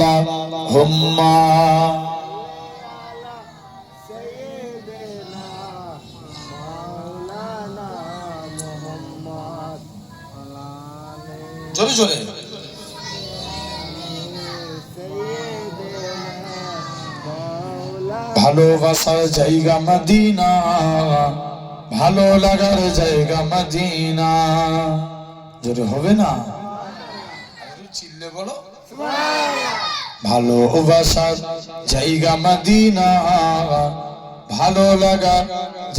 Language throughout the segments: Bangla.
আল্লাহুম্মা জোরে জোরে ভালোবাসার জায়গা মদিনা, ভালো লাগার জায়গা মদিনা। জোরে হবে না? চিল্লে বলো ভালোবাসার জায়গা মদিনা, ভালো লাগার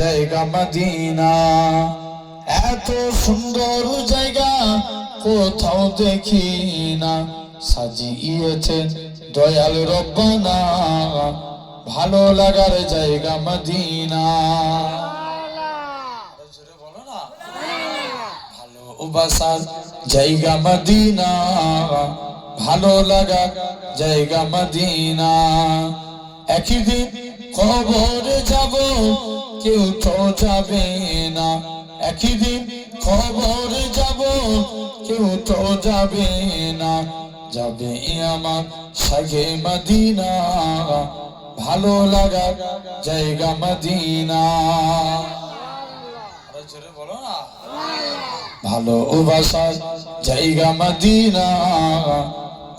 জায়গা মদিনা। এত সুন্দর জায়গা কোথাও দেখি না, সাজিয়েছেন দয়াল রব্বানা, ভালো লাগার জায়গা মদিনা। বলো না ভালোবাসার জায়গা মদিনা, ভালো লাগার জায়গা মদিনা। একই দিন কবরে যাব, কেউ তো যাবে না। একই দিন কবরে যাব, কেউ তো যাবে না। যাবে আমার সাগে মদিনা, ভালো লাগার জায়গা মদিনা। জোরে বলো না ভালোবাসার জায়গা মদিনা,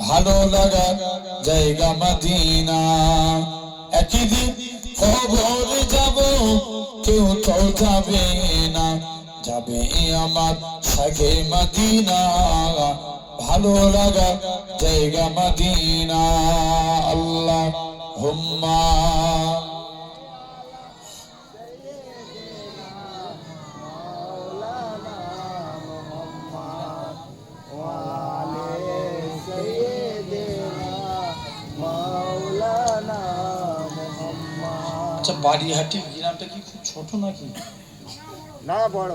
ভালো লাগার জায়গা মদিনা। একই দিন কবরে যাব, কেউ তো যাবে না। যাবে আমার সাগে মদিনা, ভালো লাগার জায়গা মদিনা। আল্লাহুম্মা আচ্ছা, বাড়িহাটি গ্রামটা কি খুব ছোট নাকি? না বড়।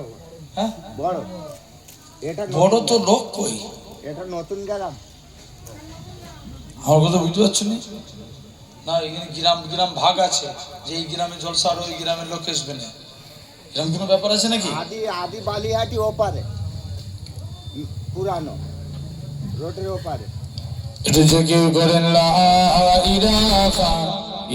হ্যাঁ বড়। এটা বড় তো লোক কই? এটা নতুন গ্রাম। আমার কথা বুঝতে পারছো না? এখানে গ্রাম গ্রাম ভাগ আছে, যে এই গ্রামে জলসা আর ওই গ্রামের লোক আসবে না, এরকম কোনো ব্যাপার আছে নাকি? আদি আদি বালিহাটি ওপারে, পুরানো রোডের ওপারে। এটা যে কেউ করেন লা ইলাহা